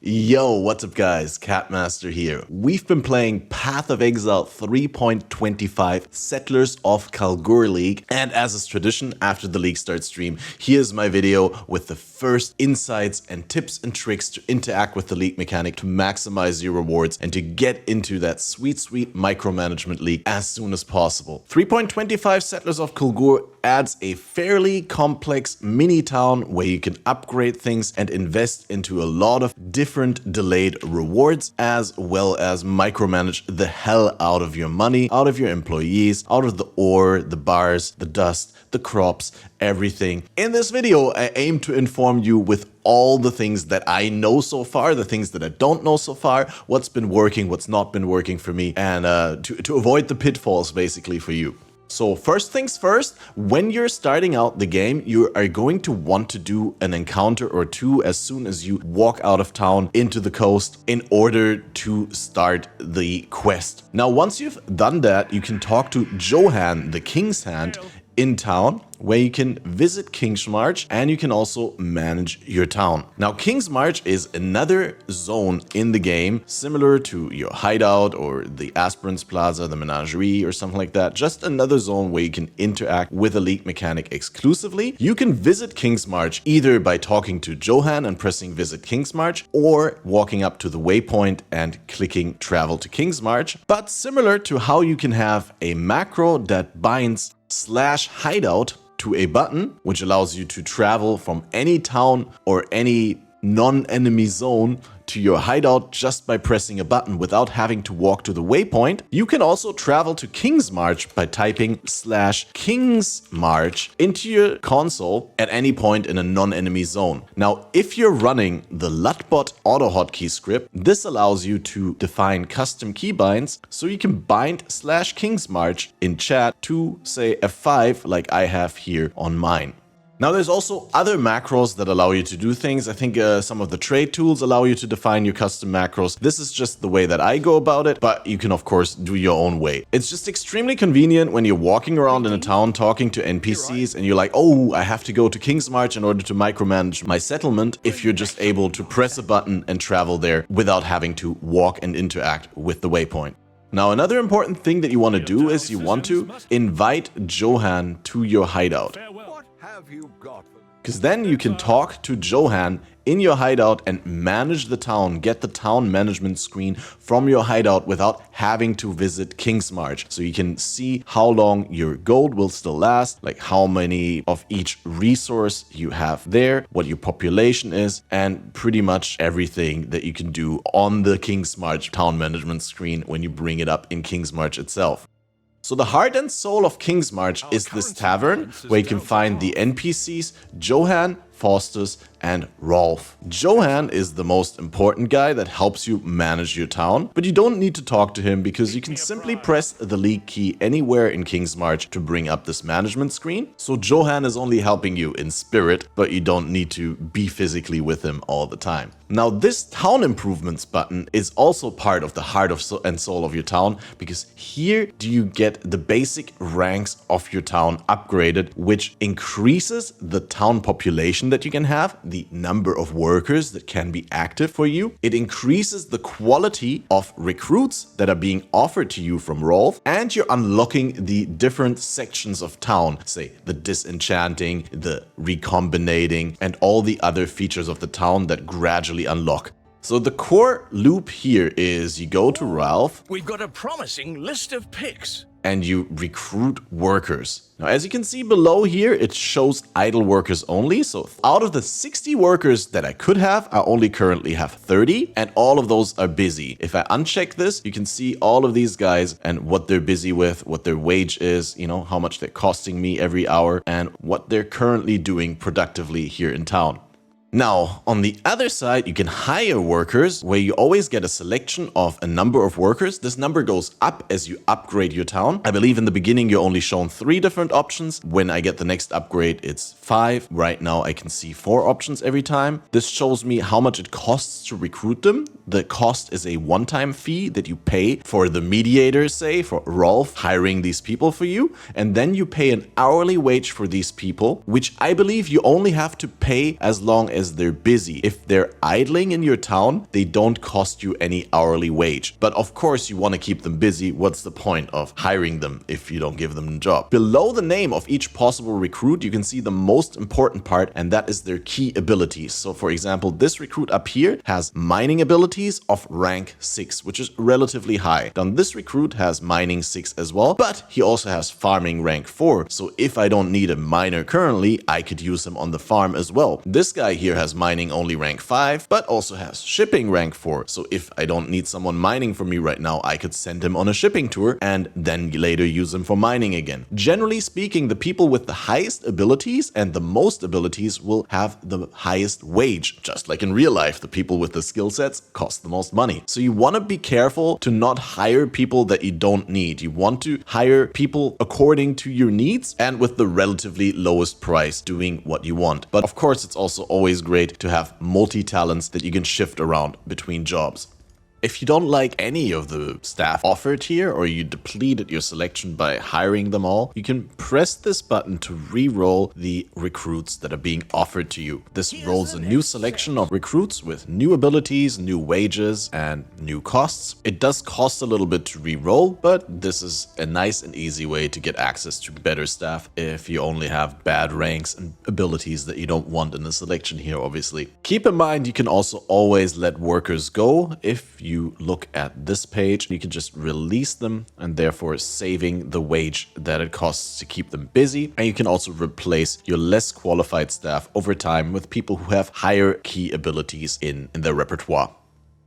Yo, what's up guys, Catmaster here. We've been playing Path of Exile 3.25 Settlers of Kalguur League, and as is tradition, after the League Start stream, here's my video with the first insights and tips and tricks to interact with the League mechanic to maximize your rewards and to get into that sweet micromanagement league as soon as possible. 3.25 Settlers of Kalguur adds a fairly complex mini town where you can upgrade things and invest into a lot of different delayed rewards, as well as micromanage the hell out of your money, out of your employees, out of the ore, the bars, the dust, the crops, everything. In this video, I aim to inform you with all the things that I know so far, the things that I don't know so far, what's been working, what's not been working for me, and to avoid the pitfalls basically for you. So first things first, when you're starting out the game, you are going to want to do an encounter or two as soon as you walk out of town into the coast in order to start the quest. Now, once you've done that, you can talk to Johan, the King's Hand, in town, where you can visit Kingsmarch and you can also manage your town. Now, Kingsmarch is another zone in the game, similar to your Hideout or the Aspirants Plaza, the Menagerie or something like that. Just another zone where you can interact with a League mechanic exclusively. You can visit Kingsmarch either by talking to Johan and pressing Visit Kingsmarch, or walking up to the waypoint and clicking Travel to Kingsmarch. But similar to how you can have a macro that binds /hideout to a button, which allows you to travel from any town or any non-enemy zone to your hideout just by pressing a button without having to walk to the waypoint. You can also travel to Kingsmarch by typing /Kingsmarch into your console at any point in a non-enemy zone. Now, if you're running the LUTbot auto hotkey script, this allows you to define custom keybinds, so you can bind /Kingsmarch in chat to, say, F5 like I have here on mine. Now, there's also other macros that allow you to do things. I think some of the trade tools allow you to define your custom macros. This is just the way that I go about it, but you can of course do your own way. It's just extremely convenient when you're walking around in a town talking to NPCs and you're like, oh, I have to go to Kingsmarch in order to micromanage my settlement, if you're just able to press a button and travel there without having to walk and interact with the waypoint. Now, another important thing that you want to do is you want to invite Johan to your hideout. Because then you can talk to Johan in your hideout and manage the town, get the town management screen from your hideout without having to visit Kingsmarch. So you can see how long your gold will still last, like how many of each resource you have there, what your population is, and pretty much everything that you can do on the Kingsmarch town management screen when you bring it up in Kingsmarch itself. So the heart and soul of Kingsmarch is this tavern, where you can find the NPCs, Johan, Faustus, and Raulf. Johan is the most important guy that helps you manage your town, but you don't need to talk to him because you can simply press the League key anywhere in Kingsmarch to bring up this management screen. So Johan is only helping you in spirit, but you don't need to be physically with him all the time. Now, this town improvements button is also part of the heart and soul of your town, because here do you get the basic ranks of your town upgraded, which increases the town population that you can have, the number of workers that can be active for you. It increases the quality of recruits that are being offered to you from Raulf, and you're unlocking the different sections of town, say the Disenchanting, the Recombinating, and all the other features of the town that gradually unlock. So the core loop here is you go to Raulf. We've got a promising list of picks. And you recruit workers. Now, as you can see below here, it shows idle workers only. So out of the 60 workers that I could have, I only currently have 30, and all of those are busy. If I uncheck this, you can see all of these guys and what they're busy with, what their wage is, you know, how much they're costing me every hour, and what they're currently doing productively here in town. Now, on the other side, you can hire workers, where you always get a selection of a number of workers. This number goes up as you upgrade your town. I believe in the beginning you're only shown 3 different options. When I get the next upgrade, it's 5. Right now I can see 4 options every time. This shows me how much it costs to recruit them. The cost is a one-time fee that you pay for the mediator, say, for Raulf hiring these people for you. And then you pay an hourly wage for these people, which I believe you only have to pay as long as as they're busy. If they're idling in your town, they don't cost you any hourly wage. But of course, you want to keep them busy. What's the point of hiring them if you don't give them a job? Below the name of each possible recruit, you can see the most important part, and that is their key abilities. So for example, this recruit up here has mining abilities of rank 6, which is relatively high. Then this recruit has mining 6 as well, but he also has farming rank 4. So if I don't need a miner currently, I could use him on the farm as well. This guy here has mining only rank 5, but also has shipping rank 4. So if I don't need someone mining for me right now, I could send him on a shipping tour and then later use him for mining again. Generally speaking, the people with the highest abilities and the most abilities will have the highest wage. Just like in real life, the people with the skill sets cost the most money. So you want to be careful to not hire people that you don't need. You want to hire people according to your needs and with the relatively lowest price doing what you want. But of course, it's also always great to have multi-talents that you can shift around between jobs. If you don't like any of the staff offered here, or you depleted your selection by hiring them all, you can press this button to re-roll the recruits that are being offered to you. This rolls a new selection of recruits with new abilities, new wages, and new costs. It does cost a little bit to re-roll, but this is a nice and easy way to get access to better staff if you only have bad ranks and abilities that you don't want in the selection here, obviously. Keep in mind, you can also always let workers go. If you look at this page, you can just release them and therefore saving the wage that it costs to keep them busy. And you can also replace your less qualified staff over time with people who have higher key abilities in their repertoire.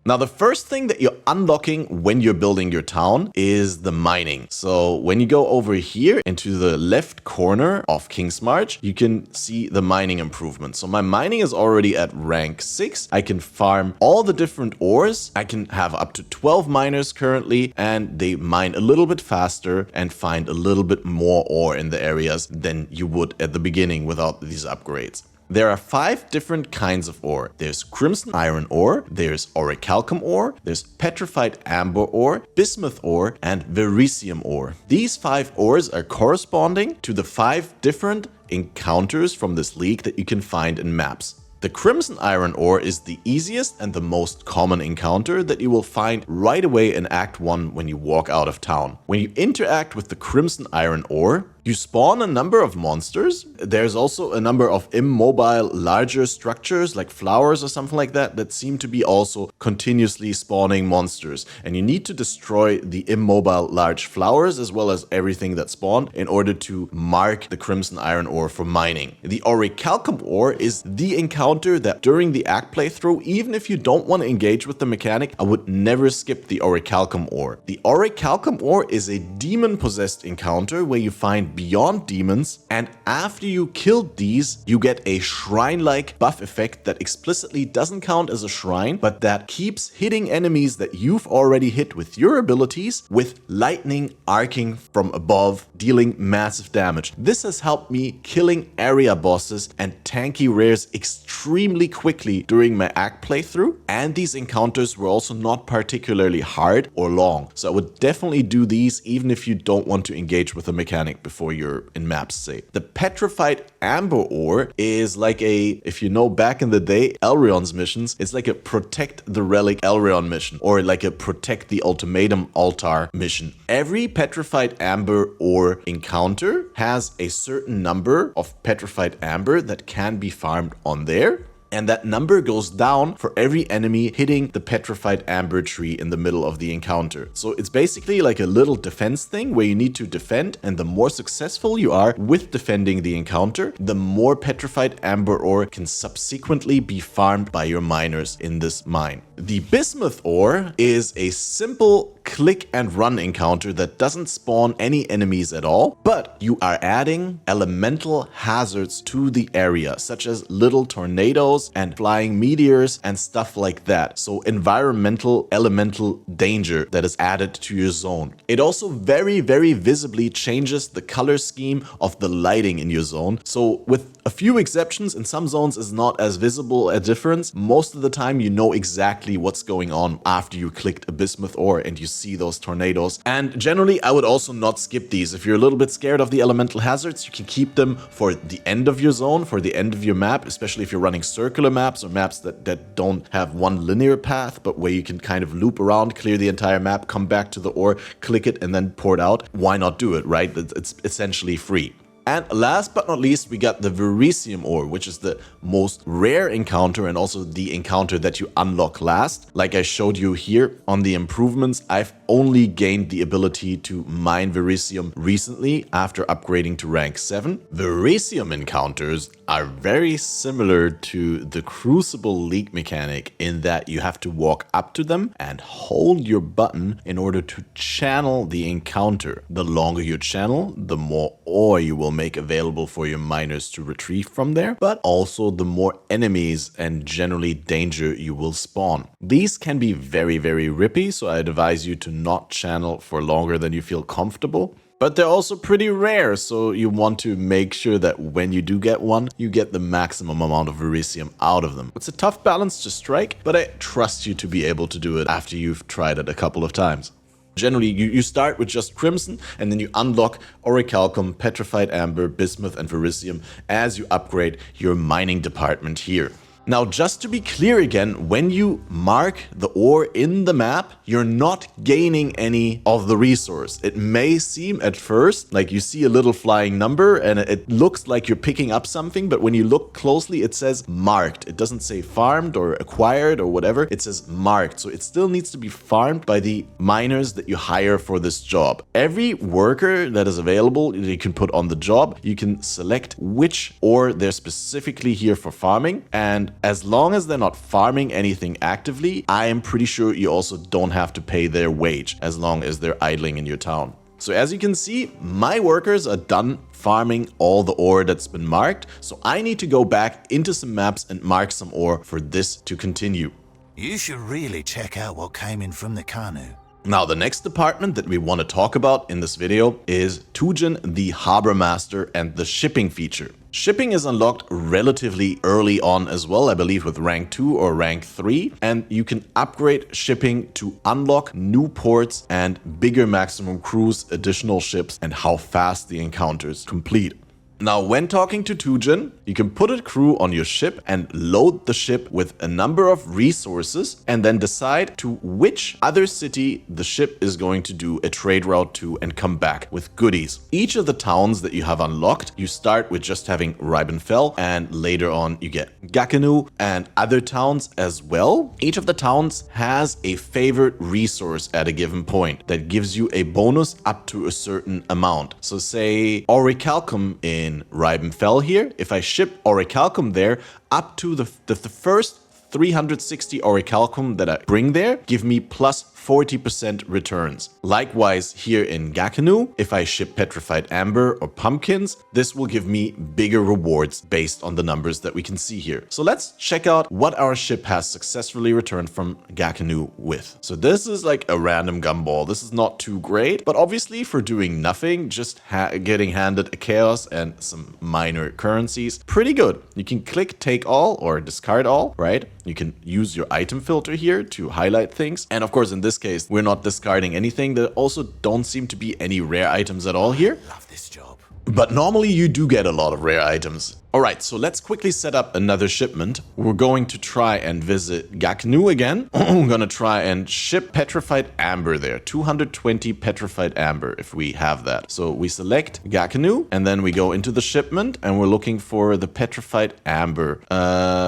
Now, the first thing that you're unlocking when you're building your town is the mining. So when you go over here into the left corner of Kingsmarch, you can see the mining improvement. So my mining is already at rank 6. I can farm all the different ores. I can have up to 12 miners currently, and they mine a little bit faster and find a little bit more ore in the areas than you would at the beginning without these upgrades. There are 5 different kinds of ore. There's crimson iron ore, there's orichalcum ore, there's petrified amber ore, bismuth ore, and vericium ore. These 5 ores are corresponding to the 5 different encounters from this league that you can find in maps. The crimson iron ore is the easiest and the most common encounter that you will find right away in Act 1 when you walk out of town. When you interact with the crimson iron ore, you spawn a number of monsters. There's also a number of immobile, larger structures like flowers or something like that that seem to be also continuously spawning monsters. And you need to destroy the immobile, large flowers as well as everything that spawned in order to mark the crimson iron ore for mining. The orichalcum ore is the encounter that during the act playthrough, even if you don't want to engage with the mechanic, I would never skip the orichalcum ore. The orichalcum ore is a demon-possessed encounter where you find beyond demons, and after you killed these, you get a shrine-like buff effect that explicitly doesn't count as a shrine, but that keeps hitting enemies that you've already hit with your abilities with lightning arcing from above, dealing massive damage. This has helped me killing area bosses and tanky rares extremely quickly during my act playthrough, and these encounters were also not particularly hard or long. So I would definitely do these even if you don't want to engage with a mechanic before you're in maps, say. The petrified amber ore is like a, if you know back in the day, Elrion's missions, it's like a protect the relic Elrion mission, or like a protect the ultimatum altar mission. Every petrified amber ore encounter has a certain number of petrified amber that can be farmed on there. And that number goes down for every enemy hitting the petrified amber tree in the middle of the encounter. So it's basically like a little defense thing where you need to defend, and the more successful you are with defending the encounter, the more petrified amber ore can subsequently be farmed by your miners in this mine. The bismuth ore is a simple click and run encounter that doesn't spawn any enemies at all, but you are adding elemental hazards to the area, such as little tornadoes and flying meteors and stuff like that. So environmental elemental danger that is added to your zone. It also very, very visibly changes the color scheme of the lighting in your zone. So with a few exceptions, in some zones is not as visible a difference. Most of the time you know exactly what's going on after you clicked a bismuth ore and you see those tornadoes. And generally, I would also not skip these. If you're a little bit scared of the elemental hazards, you can keep them for the end of your zone, for the end of your map, especially if you're running circular maps or maps that don't have one linear path, but where you can kind of loop around, clear the entire map, come back to the ore, click it, and then pour it out. Why not do it, right? It's essentially free. And last but not least, we got the Verisium ore, which is the most rare encounter and also the encounter that you unlock last. Like I showed you here on the improvements, I've only gained the ability to mine Verisium recently after upgrading to rank 7. Verisium encounters are very similar to the Crucible League mechanic in that you have to walk up to them and hold your button in order to channel the encounter. The longer you channel, the more ore you will make available for your miners to retrieve from there, but also the more enemies and generally danger you will spawn. These can be very, very rippy, so I advise you to not channel for longer than you feel comfortable. But they're also pretty rare, so you want to make sure that when you do get one, you get the maximum amount of Verisium out of them. It's a tough balance to strike, but I trust you to be able to do it after you've tried it a couple of times. Generally, you start with just Crimson, and then you unlock Orichalcum, Petrified Amber, Bismuth, and Verisium as you upgrade your mining department here. Now, just to be clear again, when you mark the ore in the map, you're not gaining any of the resource. It may seem at first like you see a little flying number and it looks like you're picking up something, but when you look closely, it says marked. It doesn't say farmed or acquired or whatever. It says marked. So it still needs to be farmed by the miners that you hire for this job. Every worker that is available, you can put on the job. You can select which ore they're specifically here for farming, and as long as they're not farming anything actively, I am pretty sure you also don't have to pay their wage as long as they're idling in your town. So as you can see, my workers are done farming all the ore that's been marked, so I need to go back into some maps and mark some ore for this to continue. You should really check out what came in from the canoe. Now, the next department that we want to talk about in this video is Tujen, the Harbor Master, and the shipping feature. Shipping is unlocked relatively early on as well, I believe with rank 2 or rank 3, and you can upgrade shipping to unlock new ports and bigger maximum crews, additional ships, and how fast the encounters complete. Now, when talking to Tujen, you can put a crew on your ship and load the ship with a number of resources and then decide to which other city the ship is going to do a trade route to and come back with goodies. Each of the towns that you have unlocked, you start with just having Ribenfell, and later on you get Gakenu and other towns as well. Each of the towns has a favorite resource at a given point that gives you a bonus up to a certain amount. So say Orichalcum in Ribenfell here, if I ship Orichalcum there, up to the first 360 Orichalcum that I bring there, give me plus 40% returns. Likewise, here in Gakenu, if I ship Petrified Amber or Pumpkins, this will give me bigger rewards based on the numbers that we can see here. So let's check out what our ship has successfully returned from Gakenu with. So this is like a random gumball. This is not too great, but obviously for doing nothing, just getting handed a chaos and some minor currencies, pretty good. You can click take all or discard all, right? You can use your item filter here to highlight things. And of course, in this case, we're not discarding anything. There also don't seem to be any rare items at all here. Love this job. But normally you do get a lot of rare items. Alright, so let's quickly set up another shipment. We're going to try and visit Gakenu again. We're going to try and ship Petrified Amber there. 220 Petrified Amber if we have that. So we select Gakenu and then we go into the shipment and we're looking for the Petrified Amber.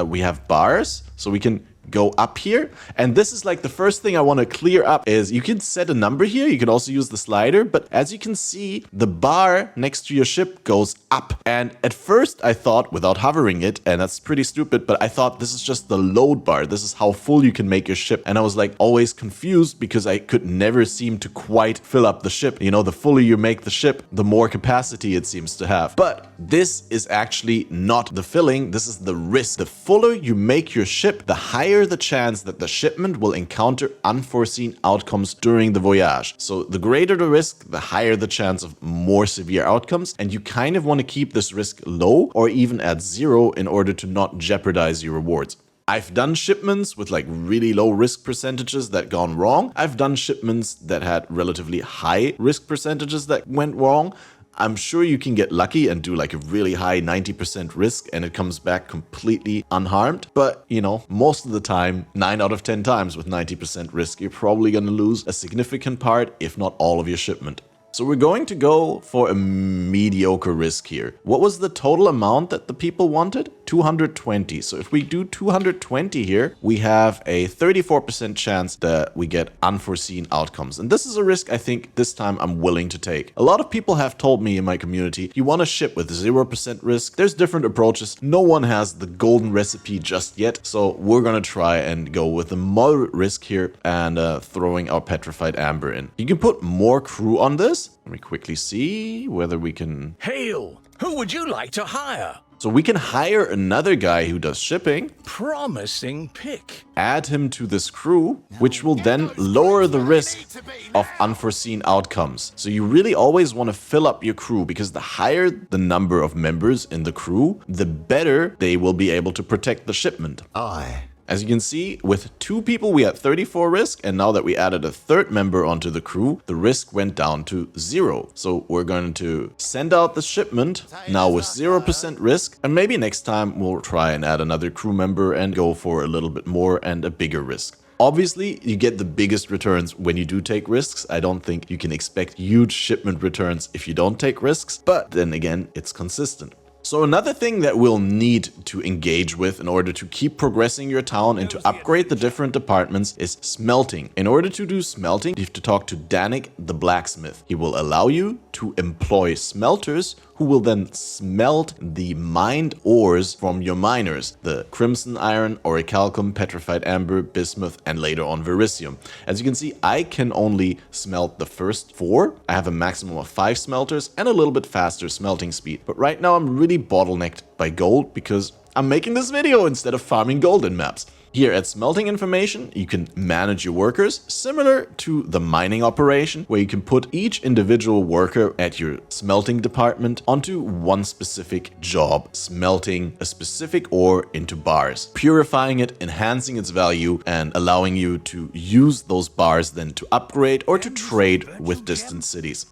We have bars, so we can go up here, and this is like the first thing I want to clear up is you can set a number here. You can also use the slider, but as you can see, the bar next to your ship goes up, and at first I thought, without hovering it, and that's pretty stupid, but I thought this is just the load bar. This is how full you can make your ship, and I was like always confused because I could never seem to quite fill up the ship. You know, the fuller you make the ship, the more capacity it seems to have. But this is actually not the filling, this is the risk. The fuller you make your ship, the higher the chance that the shipment will encounter unforeseen outcomes during the voyage. So the greater the risk, the higher the chance of more severe outcomes, and you kind of want to keep this risk low or even at 0 in order to not jeopardize your rewards. I've done shipments with like really low risk percentages that gone wrong. I've done shipments that had relatively high risk percentages that went wrong. I'm sure you can get lucky and do like a really high 90% risk and it comes back completely unharmed. But, you know, most of the time, 9 out of 10 times with 90% risk, you're probably going to lose a significant part, if not all of your shipment. So we're going to go for a mediocre risk here. What was the total amount that the people wanted? 220. So if we do 220 here, we have a 34% chance that we get unforeseen outcomes. And this is a risk I think this time I'm willing to take. A lot of people have told me in my community, you want to ship with 0% risk. There's different approaches. No one has the golden recipe just yet. So we're going to try and go with a moderate risk here and throwing our petrified amber in. You can put more crew on this. Let me quickly see whether we can... Hail! Who would you like to hire? So we can hire another guy who does shipping. Promising pick. Add him to this crew, which will then lower the risk of unforeseen outcomes. So you really always want to fill up your crew because the higher the number of members in the crew, the better they will be able to protect the shipment. Aye. As you can see, with 2 people we had 34 risk, and now that we added a 3rd member onto the crew, the risk went down to 0. So we're going to send out the shipment now with 0% risk, and maybe next time we'll try and add another crew member and go for a little bit more and a bigger risk. Obviously, you get the biggest returns when you do take risks. I don't think you can expect huge shipment returns if you don't take risks, but then again, it's consistent. So another thing that we'll need to engage with in order to keep progressing your town and to upgrade the different departments is smelting. In order to do smelting, you have to talk to Dannig, the blacksmith. He will allow you to employ smelters who will then smelt the mined ores from your miners, the crimson iron, orichalcum, petrified amber, bismuth, and later on vericium. As you can see, I can only smelt the first 4. I have a maximum of 5 smelters and a little bit faster smelting speed. But right now I'm really bottlenecked by gold because I'm making this video instead of farming gold in maps. Here at Smelting Information, you can manage your workers, similar to the mining operation, where you can put each individual worker at your smelting department onto one specific job, smelting a specific ore into bars, purifying it, enhancing its value, and allowing you to use those bars then to upgrade or to trade with distant cities.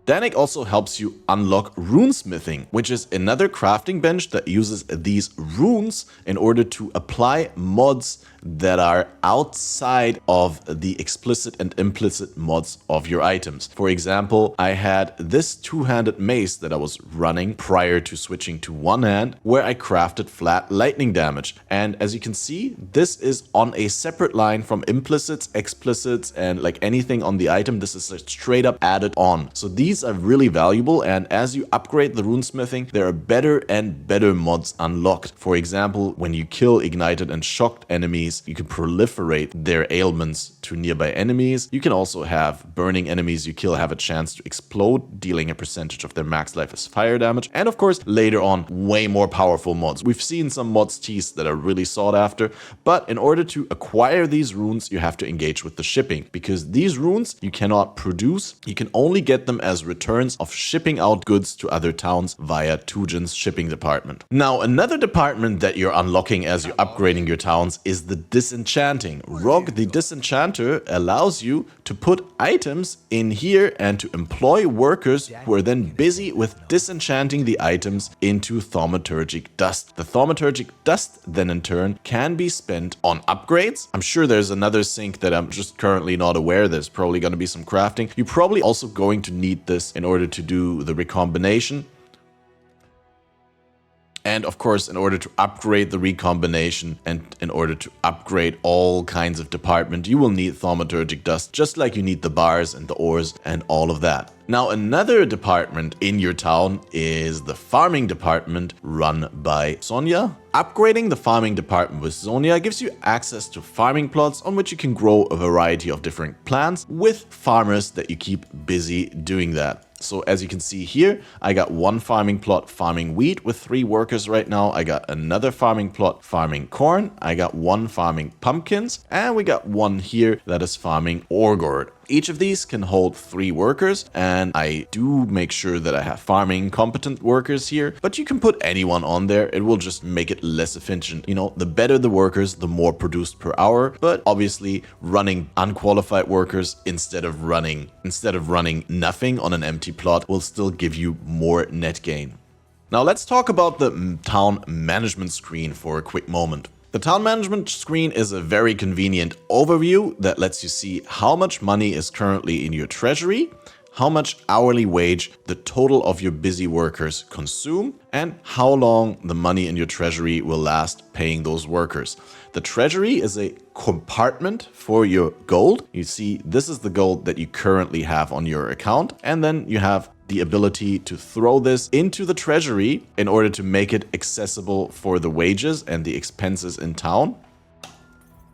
Dannig also helps you unlock Runesmithing, which is another crafting bench that uses these runes in order to apply mods that are outside of the explicit and implicit mods of your items. For example, I had this 2-handed mace that I was running prior to switching to one hand, where I crafted flat lightning damage. And as you can see, this is on a separate line from implicits, explicits, and like anything on the item. This is straight up added on. So these are really valuable, and as you upgrade the runesmithing, there are better and better mods unlocked. For example, when you kill ignited and shocked enemies, you can proliferate their ailments to nearby enemies. You can also have burning enemies you kill have a chance to explode, dealing a percentage of their max life as fire damage. And of course, later on, way more powerful mods. We've seen some mods teased that are really sought after, but in order to acquire these runes, you have to engage with the shipping, because these runes you cannot produce. You can only get them as returns of shipping out goods to other towns via Tujen's shipping department. Now, another department that you're unlocking as you're upgrading your towns is the Disenchanting. Rog the Disenchanter allows you to put items in here and to employ workers who are then busy with disenchanting the items into Thaumaturgic Dust. The Thaumaturgic Dust then in turn can be spent on upgrades. I'm sure there's another sink that I'm just currently not aware. There's probably going to be some crafting. You're probably also going to need this in order to do the recombination. And of course, in order to upgrade the recombination and in order to upgrade all kinds of department, you will need Thaumaturgic Dust, just like you need the bars and the ores and all of that. Now, another department in your town is the farming department run by Sonja. Upgrading the farming department with Sonja gives you access to farming plots on which you can grow a variety of different plants with farmers that you keep busy doing that. So as you can see here, I got one farming plot farming wheat with 3 workers right now. I got another farming plot farming corn. I got one farming pumpkins, and we got one here that is farming ore gourd. Each of these can hold 3 workers, and I do make sure that I have farming competent workers here, but you can put anyone on there. It will just make it less efficient. You know, the better the workers, the more produced per hour, but obviously running unqualified workers instead of running nothing on an empty plot will still give you more net gain. Now let's talk about the town management screen for a quick moment. The town management screen is a very convenient overview that lets you see how much money is currently in your treasury, how much hourly wage the total of your busy workers consume, and how long the money in your treasury will last paying those workers. The treasury is a compartment for your gold. You see, this is the gold that you currently have on your account, and then you have the ability to throw this into the treasury in order to make it accessible for the wages and the expenses in town,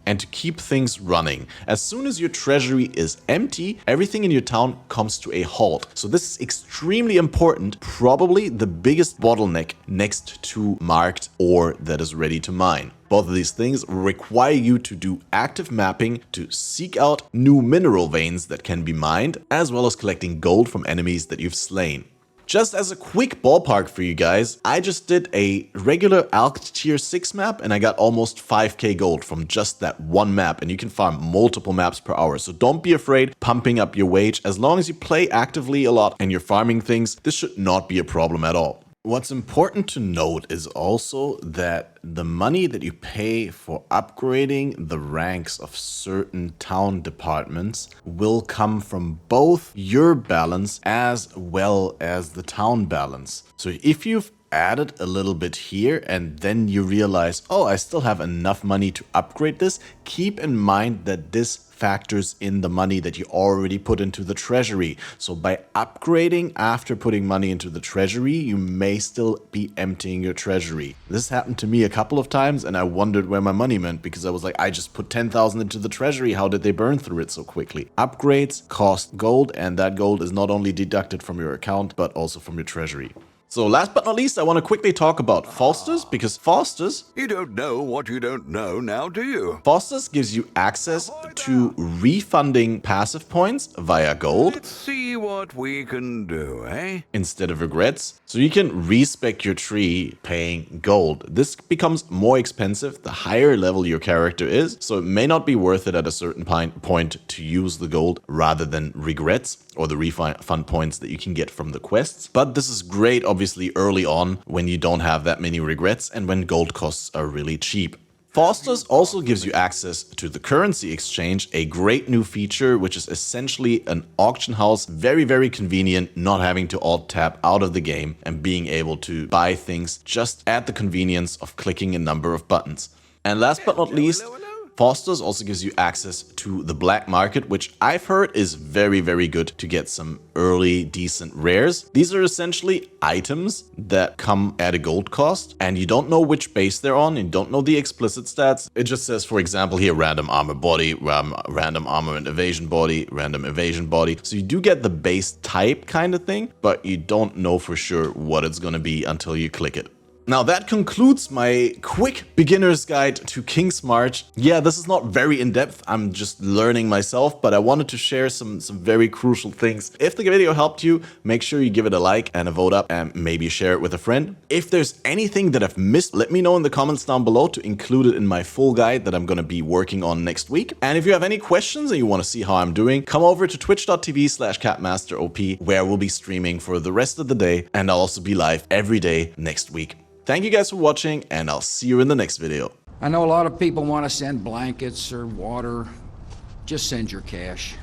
and to keep things running. As soon as your treasury is empty, everything in your town comes to a halt. So this is extremely important, probably the biggest bottleneck next to marked ore that is ready to mine. Both of these things require you to do active mapping to seek out new mineral veins that can be mined, as well as collecting gold from enemies that you've slain. Just as a quick ballpark for you guys, I just did a regular Alk tier 6 map and I got almost 5k gold from just that one map, and you can farm multiple maps per hour. So don't be afraid pumping up your wage. As long as you play actively a lot and you're farming things, this should not be a problem at all. What's important to note is also that the money that you pay for upgrading the ranks of certain town departments will come from both your balance as well as the town balance. So if you've added a little bit here and then you realize, oh, I still have enough money to upgrade this, keep in mind that this factors in the money that you already put into the treasury. So by upgrading after putting money into the treasury, you may still be emptying your treasury. This happened to me a couple of times and I wondered where my money went, because I was like, I just put 10,000 into the treasury. How did they burn through it so quickly? Upgrades cost gold, and that gold is not only deducted from your account, but also from your treasury. So last but not least, I want to quickly talk about Faustus, because Faustus... You don't know what you don't know now, do you? Faustus gives you access to refunding passive points via gold. Let's see what we can do, eh? Instead of regrets. So you can respec your tree paying gold. This becomes more expensive the higher level your character is, so it may not be worth it at a certain point to use the gold rather than regrets or the refund points that you can get from the quests. But this is great, obviously, early on when you don't have that many regrets and when gold costs are really cheap. Faustus also gives you access to the currency exchange, a great new feature, which is essentially an auction house. Very, very convenient, not having to alt tab out of the game and being able to buy things just at the convenience of clicking a number of buttons. And last but not least, Faustus also gives you access to the black market, which I've heard is very, very good to get some early decent rares. These are essentially items that come at a gold cost, and you don't know which base they're on, you don't know the explicit stats. It just says, for example, here, random armor body, random armor and evasion body, random evasion body. So you do get the base type kind of thing, but you don't know for sure what it's going to be until you click it. Now that concludes my quick beginner's guide to Kingsmarch. Yeah, this is not very in-depth, I'm just learning myself, but I wanted to share some very crucial things. If the video helped you, make sure you give it a like and a vote up and maybe share it with a friend. If there's anything that I've missed, let me know in the comments down below to include it in my full guide that I'm going to be working on next week. And if you have any questions and you want to see how I'm doing, come over to twitch.tv/catmasterop, where we'll be streaming for the rest of the day, and I'll also be live every day next week. Thank you guys for watching, and I'll see you in the next video. I know a lot of people want to send blankets or water. Just send your cash.